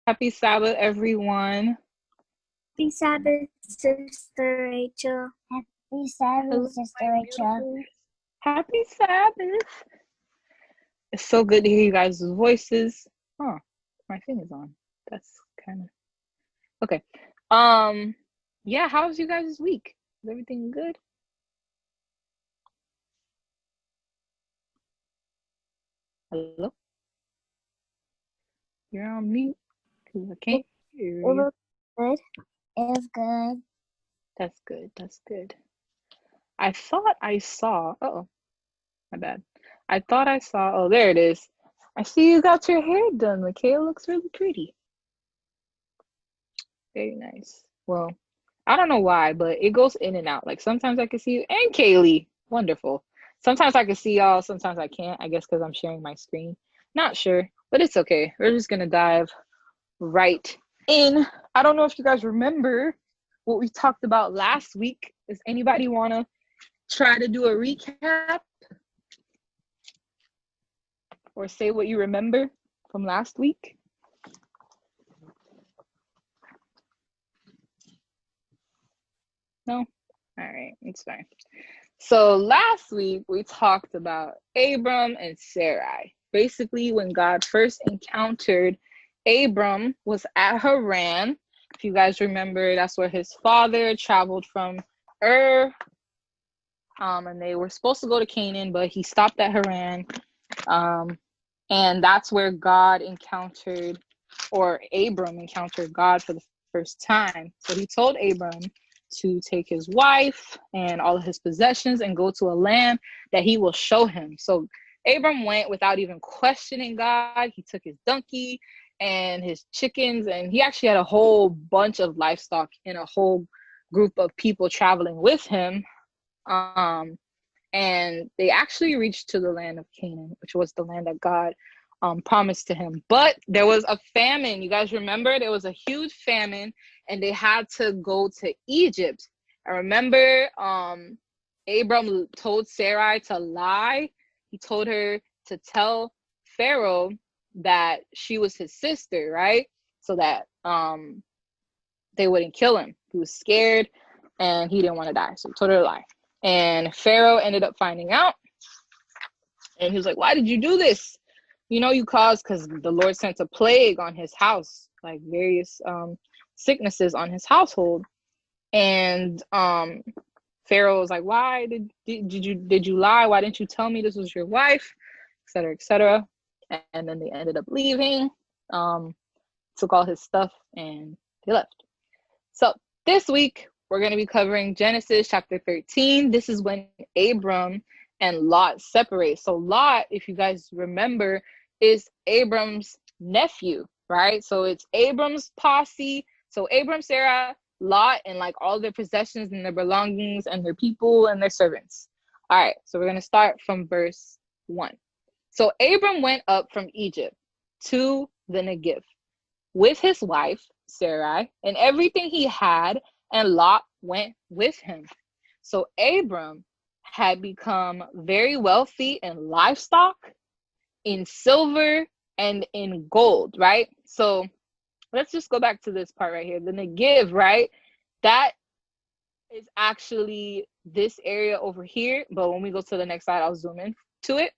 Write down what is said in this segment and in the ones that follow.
Happy Sabbath, everyone. Happy Sabbath, Sister Rachel. Happy Sabbath, Hello, Sister my Rachel. beautiful. Happy Sabbath. It's so good to hear you guys' voices. Oh, my thing is on. That's kind of okay. Yeah, how's you guys' week? Is everything good? Hello? You're on mute because I can't hear It you. was good. It was good. That's good. That's good. I thought I saw. Oh, my bad. I thought I saw. Oh, there it is. I see you got your hair done. Mikhail looks really pretty. Very nice. Well, I don't know why, but it goes in and out. Like sometimes I can see you and Kaylee. Wonderful. Sometimes I can see y'all, sometimes I can't. I guess because I'm sharing my screen. Not sure, but it's okay. We're just gonna dive right in. I don't know if you guys remember what we talked about last week. Does anybody wanna try to do a recap or say what you remember from last week? No? All right, it's fine. So last week we talked about Abram and Sarai. Basically, when God first encountered Abram was at Haran. If you guys remember, that's where his father traveled from Ur. And they were supposed to go to Canaan, but he stopped at Haran. And that's where God encountered, or Abram encountered God for the first time. So he told Abram to take his wife and all of his possessions and go to a land that he will show him. So Abram went without even questioning God. He took his donkey and his chickens, and he actually had a whole bunch of livestock and a whole group of people traveling with him. And they actually reached to the land of Canaan, which was the land that God promised to him. But there was a famine. You guys remember? There was a huge famine, and they had to go to Egypt. I remember Abram told Sarai to lie. He told her to tell Pharaoh that she was his sister, right? So that they wouldn't kill him. He was scared, and he didn't want to die, so he told her to lie. And Pharaoh ended up finding out, and he was like, why did you do this? You know, you caused, because the Lord sent a plague on his house, like various sicknesses on his household. And Pharaoh was like, why did you lie? Why didn't you tell me this was your wife, etc., etc.? And then they ended up leaving, took all his stuff, and they left. So this week we're going to be covering Genesis chapter 13. This is when Abram and Lot separate. So Lot, if you guys remember, is Abram's nephew, right? So it's Abram's posse. So Abram, Sarah, Lot, and like all their possessions and their belongings and their people and their servants. All right, so we're going to start from verse 1. So Abram went up from Egypt to the Negev with his wife, Sarai, and everything he had, and Lot went with him. So Abram had become very wealthy in livestock, in silver, and in gold, right? So let's just go back to this part right here. The Negev, right? That is actually this area over here, but when we go to the next slide, I'll zoom in to it.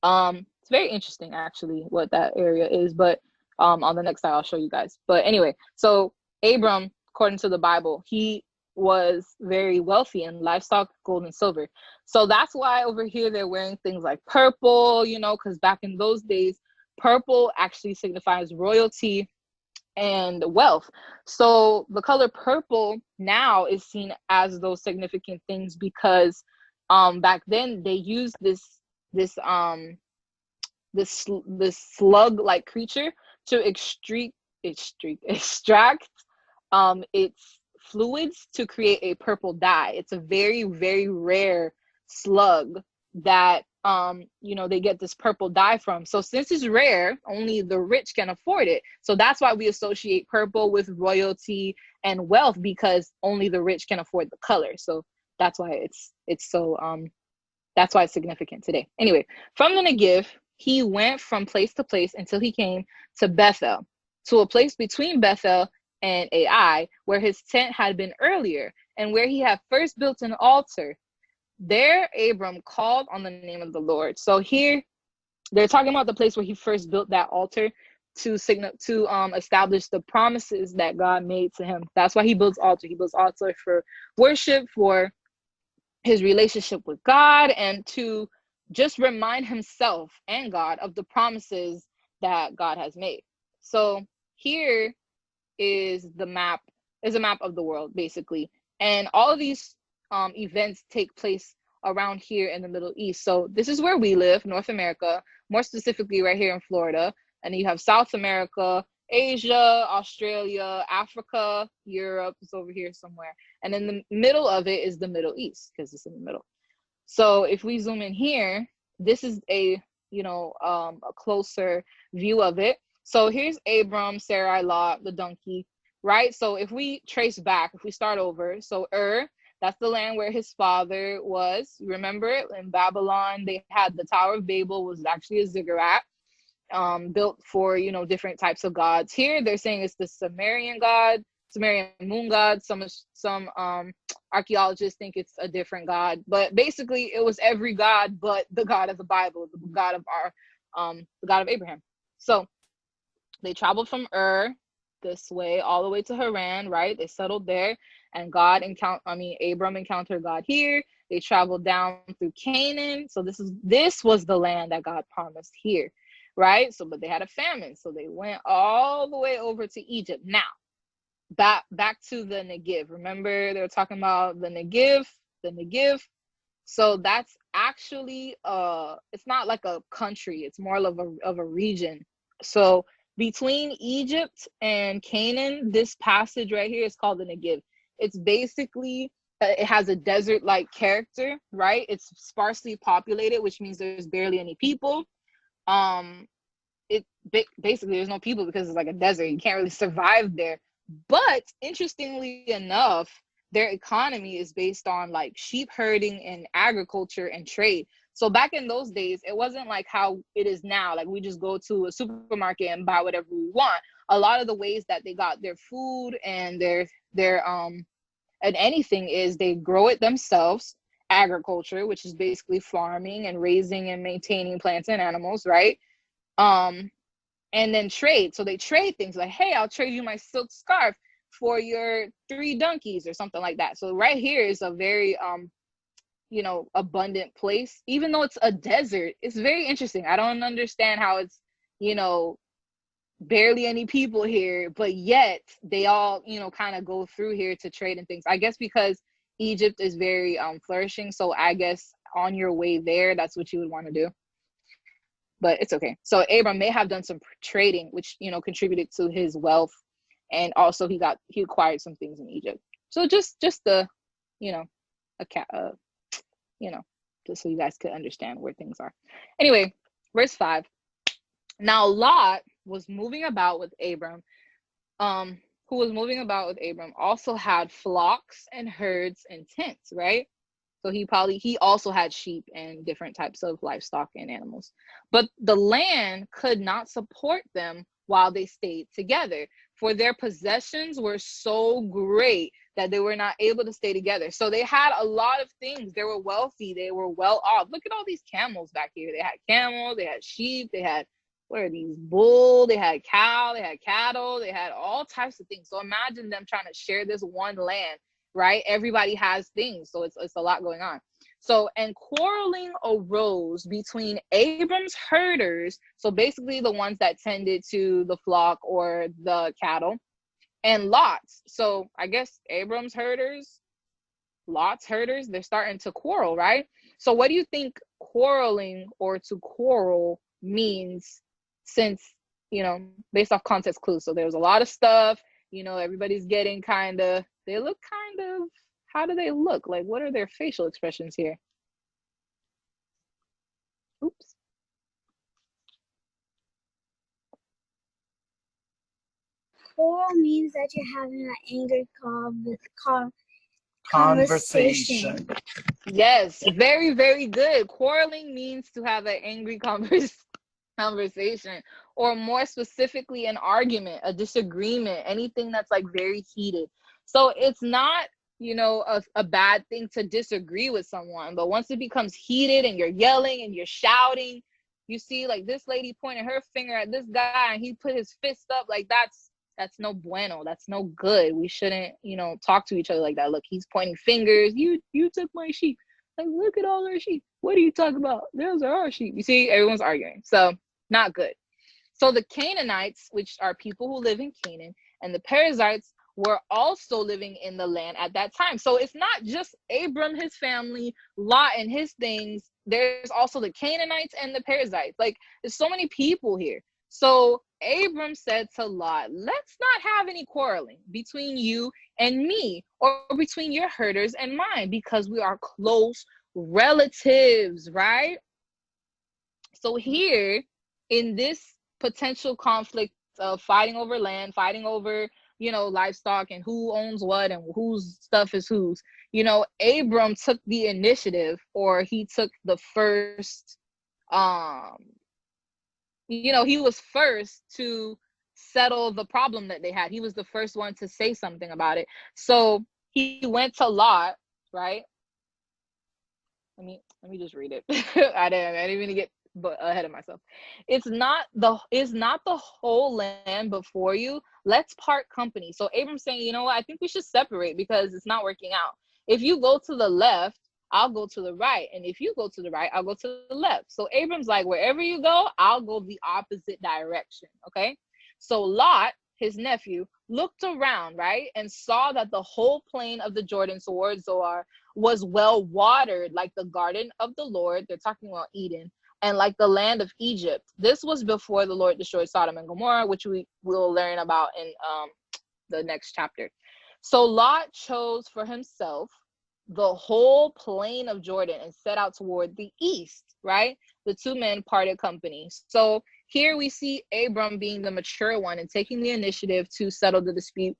It's very interesting actually what that area is, but on the next slide I'll show you guys. But anyway, so Abram, according to the Bible, he was very wealthy in livestock, gold, and silver. So that's why over here they're wearing things like purple, you know, because back in those days, purple actually signifies royalty and wealth. So the color purple now is seen as those significant things because back then they used this slug-like creature to extract its fluids to create a purple dye. It's a very, very rare slug that they get this purple dye from. So since it's rare, only the rich can afford it. So that's why we associate purple with royalty and wealth, because only the rich can afford the color. So that's why it's so that's why it's significant today. Anyway, from the Negev, he went from place to place until he came to Bethel. to a place between Bethel and Ai, where his tent had been earlier, and where he had first built an altar. There Abram called on the name of the Lord. So here they're talking about the place where he first built that altar to establish the promises that God made to him. That's why he builds altar. He builds altar for worship, for his relationship with God, and to just remind himself and God of the promises that God has made. So here is a map of the world, basically. And all of these events take place around here in the Middle East. So this is where we live, North America, more specifically right here in Florida. And then you have South America, Asia, Australia, Africa, Europe is over here somewhere. And in the middle of it is the Middle East, because it's in the middle. So if we zoom in here, this is a closer view of it. So here's Abram, Sarai, Lot, the donkey, right? So if we trace back, if we start over, so that's the land where his father was. Remember it? In Babylon, they had the Tower of Babel, was actually a ziggurat, built for, different types of gods. Here they're saying it's the Sumerian moon god. Some archaeologists think it's a different god, but basically it was every god but the God of the Bible, the God of the God of Abraham. So they traveled from this way all the way to Haran, right? They settled there, and Abram encountered God here. They traveled down through Canaan. So this was the land that God promised here, right? So, but they had a famine, so they went all the way over to Egypt. Now, back to the Negev. Remember, they were talking about the Negev. So that's actually it's not like a country, it's more of a region. So between Egypt and Canaan, this passage right here is called the Negev. It's basically it has a desert-like character, right? It's sparsely populated, which means there's barely any people. Basically there's no people because it's like a desert. You can't really survive there. But interestingly enough, their economy is based on like sheep herding and agriculture and trade. So back in those days, it wasn't like how it is now. Like we just go to a supermarket and buy whatever we want. A lot of the ways that they got their food and their and anything is they grow it themselves. Agriculture, which is basically farming and raising and maintaining plants and animals, right? And then trade. So they trade things like, hey, I'll trade you my silk scarf for your 3 donkeys or something like that. So right here is a very abundant place. Even though it's a desert, it's very interesting. I don't understand how it's barely any people here, but yet they all kind of go through here to trade and things. I guess because Egypt is very flourishing, so I guess on your way there, that's what you would want to do. But it's okay. So Abram may have done some trading, which contributed to his wealth, and also he acquired some things in Egypt. So just the just so you guys could understand where things are. Anyway, verse 5. Now Lot was moving about with Abram, who was moving about with Abram, also had flocks and herds and tents, right? So he also had sheep and different types of livestock and animals. But the land could not support them while they stayed together, for their possessions were so great that they were not able to stay together. So they had a lot of things. They were wealthy. They were well off. Look at all these camels back here. They had camels. They had sheep. They had, what are these? Bull. They had cow. They had cattle. They had all types of things. So imagine them trying to share this one land. Right? Everybody has things. So it's a lot going on. So, and quarreling arose between Abram's herders, so basically the ones that tended to the flock or the cattle, and Lot's. So I guess Abram's herders, Lot's herders, they're starting to quarrel, right? So what do you think quarreling or to quarrel means, since, based off context clues? So there was a lot of stuff, everybody's getting they look how do they look? Like, what are their facial expressions here? Oops. Quarrel means that you're having an angry conversation. Yes, very, very good. Quarreling means to have an angry conversation, or more specifically, an argument, a disagreement, anything that's like very heated. So it's not, a bad thing to disagree with someone, but once it becomes heated and you're yelling and you're shouting, you see like this lady pointed her finger at this guy and he put his fist up, like that's no bueno, that's no good. We shouldn't, talk to each other like that. Look, he's pointing fingers. You took my sheep. Like, look at all our sheep. What are you talking about? Those are our sheep. You see, everyone's arguing. So not good. So the Canaanites, which are people who live in Canaan, and the Perizzites were also living in the land at that time. So it's not just Abram, his family, Lot and his things. There's also the Canaanites and the Perizzites. Like, there's so many people here. So Abram said to Lot, let's not have any quarreling between you and me, or between your herders and mine, because we are close relatives, right? So here, in this potential conflict of fighting over land, fighting over, livestock and who owns what and whose stuff is whose, Abram took the initiative, or he took the first, he was first to settle the problem that they had. He was the first one to say something about it. So he went to Lot, right? Let me just read it. I didn't even get ahead of myself. It's not the whole land before you. Let's part company. So Abram's saying, you know what? I think we should separate because it's not working out. If you go to the left, I'll go to the right. And if you go to the right, I'll go to the left. So Abram's like, wherever you go, I'll go the opposite direction. Okay. So Lot, his nephew, looked around, right, and saw that the whole plain of the Jordan towards Zoar was well watered, like the garden of the Lord. They're talking about Eden, and like the land of Egypt. This was before the Lord destroyed Sodom and Gomorrah, which we will learn about in the next chapter. So Lot chose for himself the whole plain of Jordan and set out toward the east, right? The two men parted company. So here we see Abram being the mature one and taking the initiative to settle the dispute.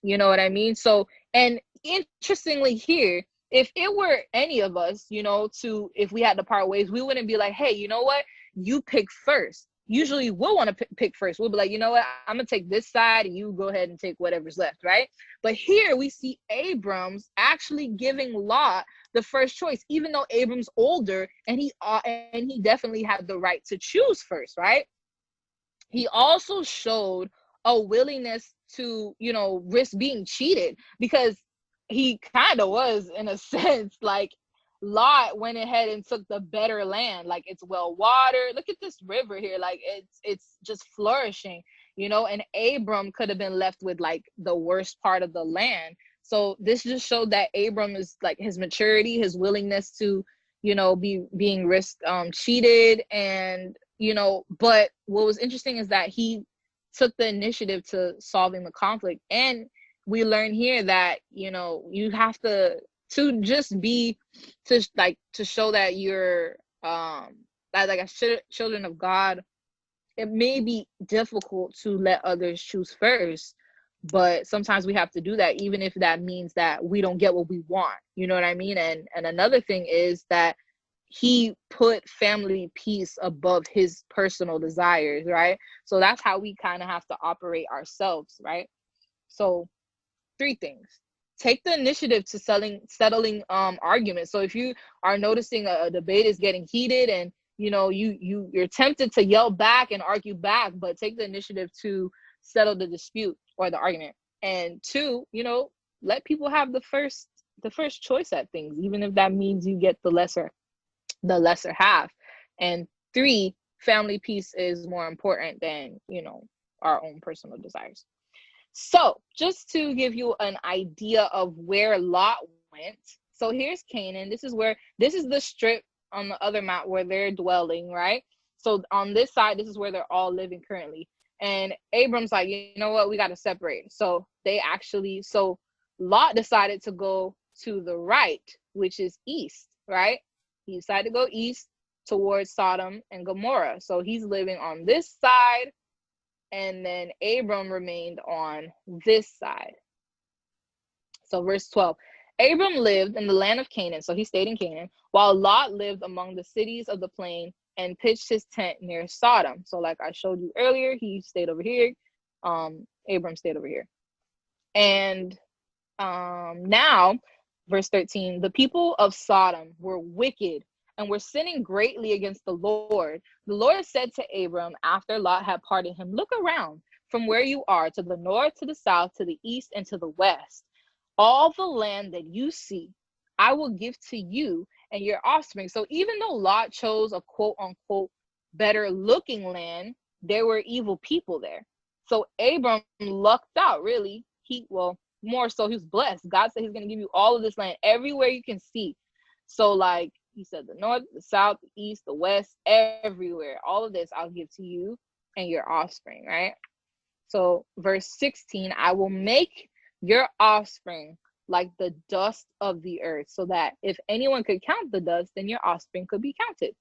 You know what I mean? So, and interestingly here, if it were any of us, if we had to part ways, we wouldn't be like, hey, you know what? You pick first. Usually we'll want to pick first. We'll be like, you know what? I'm going to take this side and you go ahead and take whatever's left, right? But here we see Abram's actually giving Lot the first choice, even though Abram's older and he definitely had the right to choose first, right? He also showed a willingness to, risk being cheated, because he kind of was, in a sense, like Lot went ahead and took the better land. Like, it's well watered. Look at this river here. Like, it's just flourishing, and Abram could have been left with like the worst part of the land. So this just showed that Abram is like his maturity, his willingness to, being cheated. And, but what was interesting is that he took the initiative to solving the conflict. And we learn here that, you have to just be, to show that you're like a children of God. It may be difficult to let others choose first, but sometimes we have to do that, even if that means that we don't get what we want. You know what I mean? And another thing is that he put family peace above his personal desires, right? So that's how we kind of have to operate ourselves, right? So 3 things. Take the initiative to settling arguments. So if you are noticing a debate is getting heated, and you're tempted to yell back and argue back, but take the initiative to settle the dispute or the argument. And 2, let people have the first choice at things, even if that means you get the lesser half. And 3, family peace is more important than, our own personal desires. So just to give you an idea of where Lot went. So here's Canaan. This is the strip on the other map where they're dwelling, right? So on this side, this is where they're all living currently. And Abram's like, you know what? We got to separate. So Lot decided to go to the right, which is east, right? He decided to go east towards Sodom and Gomorrah. So he's living on this side, and then Abram remained on this side. So verse 12, Abram lived in the land of Canaan, so he stayed in Canaan, while Lot lived among the cities of the plain and pitched his tent near Sodom. So like I showed you earlier, he stayed over here. Abram stayed over here. And now, verse 13, the people of Sodom were wicked and were sinning greatly against the Lord. The Lord said to Abram after Lot had parted him, look around from where you are to the north, to the south, to the east, and to the west. All the land that you see, I will give to you and your offspring. So even though Lot chose a quote unquote better looking land, there were evil people there. So Abram lucked out, really. More so, he was blessed. God said he's going to give you all of this land, everywhere you can see. So like he said, the north, the south, the east, the west, everywhere, all of this I'll give to you and your offspring, right? So verse 16, I will make your offspring like the dust of the earth, so that if anyone could count the dust, then your offspring could be counted.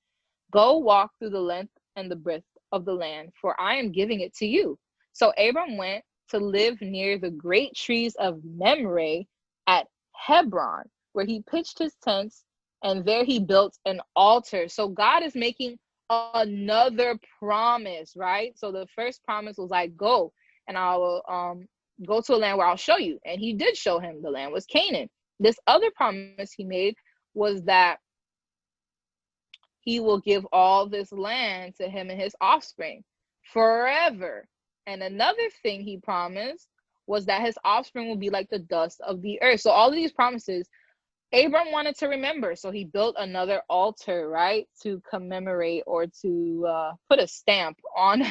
Go walk through the length and the breadth of the land, for I am giving it to you. So Abram went to live near the great trees of Mamre at Hebron, where he pitched his tents, and there he built an altar. So God is making another promise, right? So the first promise was like, go, and I will go to a land where I'll show you. And he did show him. The land was Canaan. This other promise he made was that he will give all this land to him and his offspring forever. And another thing he promised was that his offspring will be like the dust of the earth. So all of these promises, Abram wanted to remember. So he built another altar, right, to commemorate or to put a stamp on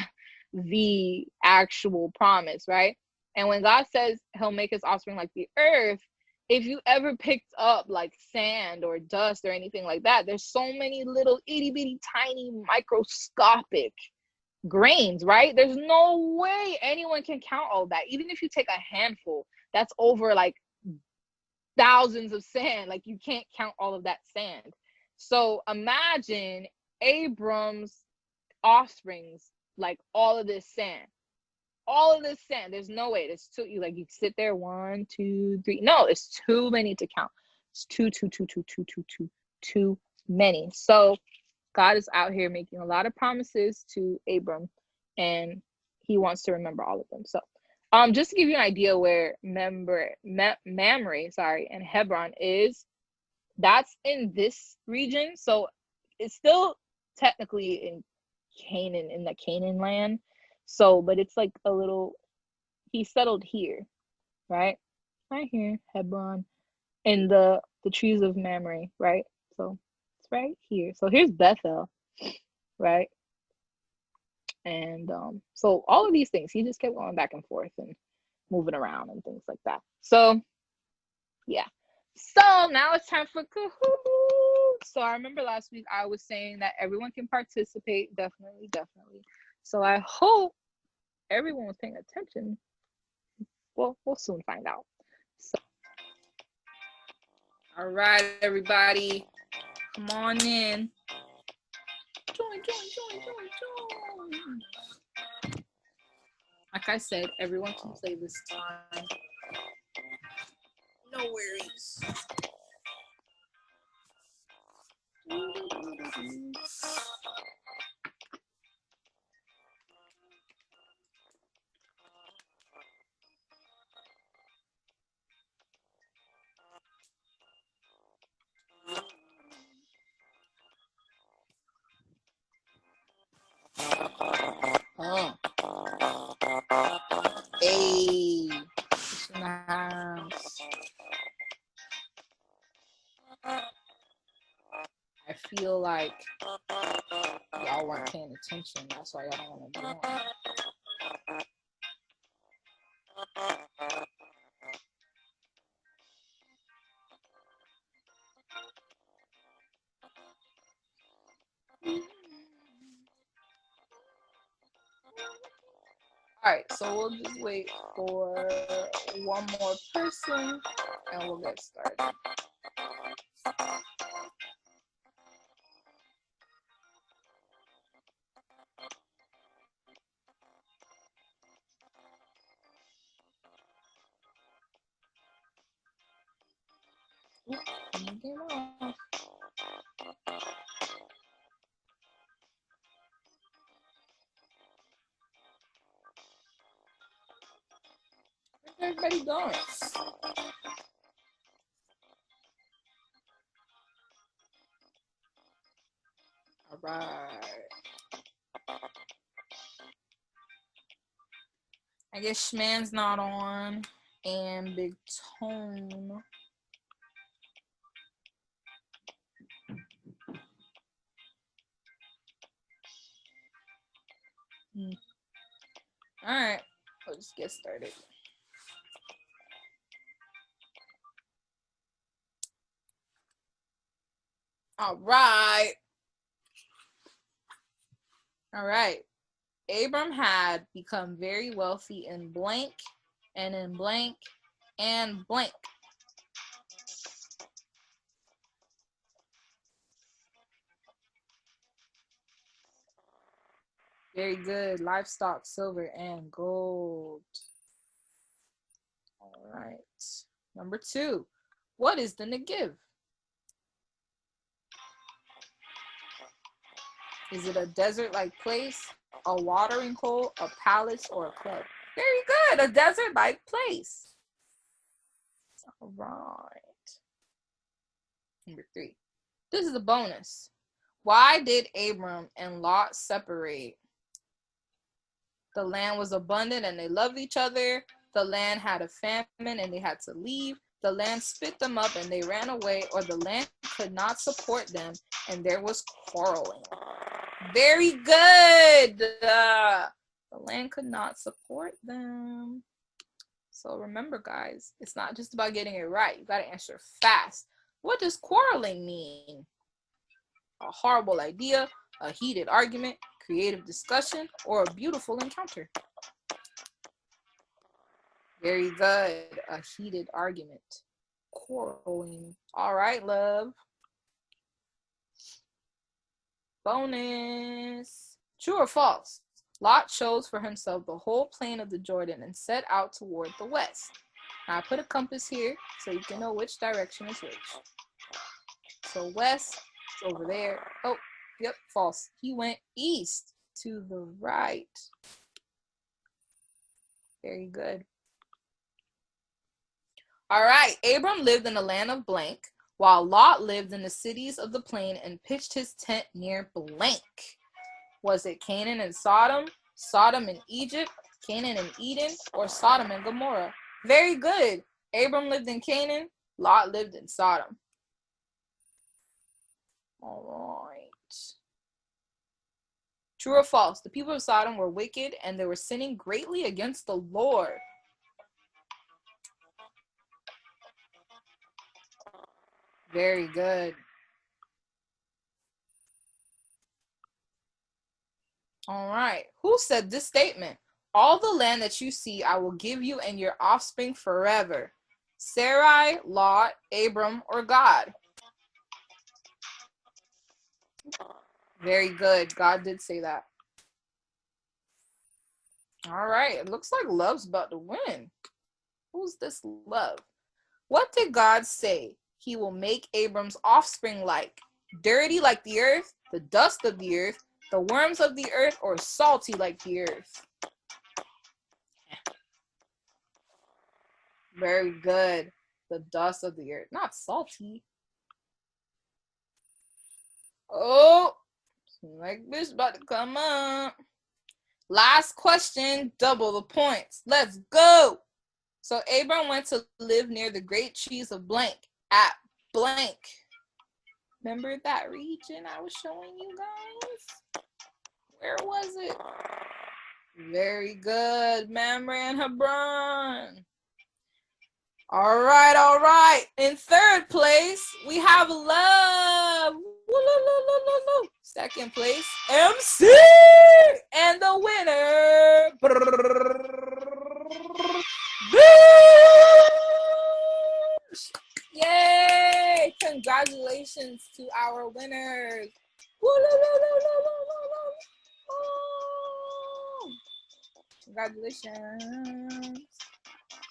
the actual promise, right? And when God says he'll make his offspring like the earth, if you ever picked up like sand or dust or anything like that, there's so many little itty bitty tiny microscopic grains, right? There's no way anyone can count all that. Even if you take a handful, that's over like thousands of sand. Like you can't count all of that sand. So imagine Abram's offsprings, like all of this sand. All of this sand. There's no way. There's too, you like you sit there, 1, 2, 3. No, it's too many to count. It's too many. So God is out here making a lot of promises to Abram, and he wants to remember all of them. So just to give you an idea where Mamre, and Hebron is, that's in this region. So it's still technically in Canaan, in the Canaan land. So, but it's like a little, he settled here, right? Right here, Hebron, in the trees of Mamre, right? So it's right here. So here's Bethel, right? And so all of these things, he just kept going back and forth and moving around and things like that. So yeah. So now it's time for Kahoot. So I remember last week I was saying that everyone can participate. Definitely. So I hope everyone was paying attention. Well, we'll soon find out. So, all right, everybody, come on in. Join. Like I said, everyone can play this time. No worries. Oh. Hey. It's in the house. I feel like y'all weren't paying attention. That's why y'all don't want to do it. All right, so we'll just wait for one more person and we'll get started. Game off. everybody going? All right. I guess Schman's not on. And Big Tone. All right. Let's get started. All right. All right. Abram had become very wealthy in blank and in blank and blank. Very good. Livestock, silver, and gold. All right. Number 2. What is the Negev? Is it a desert-like place, a watering hole, a palace, or a club? Very good. A desert-like place. All right. Number 3. This is a bonus. Why did Abram and Lot separate? The land was abundant and they loved each other. The land had a famine and they had to leave. The land spit them up and they ran away, or the land could not support them and there was quarreling. Very good. The land could not support them. So remember, guys, it's not just about getting it right. You got to answer fast. What does quarreling mean? A horrible idea, a heated argument, creative discussion, or a beautiful encounter? Very good. A heated argument. Quarreling. All right, love. Bonus. True or false? Lot chose for himself the whole plain of the Jordan and set out toward the west. Now I put a compass here so you can know which direction is which. So west is over there. Oh, yep, false. He went east to the right. Very good. All right, Abram lived in the land of blank, while Lot lived in the cities of the plain and pitched his tent near blank. Was it Canaan and Sodom, Sodom and Egypt, Canaan and Eden, or Sodom and Gomorrah? Very good. Abram lived in Canaan, Lot lived in Sodom. All right. True or false? The people of Sodom were wicked and they were sinning greatly against the Lord. Very good. All right. Who said this statement? All the land that you see, I will give you and your offspring forever. Sarai, Lot, Abram, or God? Very good. God did say that. All right. It looks like Love's about to win. Who's this Love? What did God say he will make Abram's offspring like? Dirty like the earth, the dust of the earth, the worms of the earth, or salty like the earth? Very good. The dust of the earth. Not salty. Oh, like this about to come up. Last question, double the points. Let's go. So Abram went to live near the great trees of blank at blank. Remember that region I was showing you guys? Where was it? Very good. Mamre and Hebron. All right. In third place, we have Love. Woo-loo-loo-loo-loo-loo. Second place, MC. And the winner. Yay! Congratulations to our winners. Woo-loo-loo-loo-loo-loo-loo. Congratulations.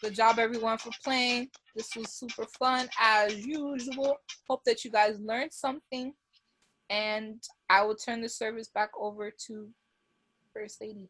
Good job, everyone, for playing. This was super fun, as usual. Hope that you guys learned something. And I will turn the service back over to First Lady.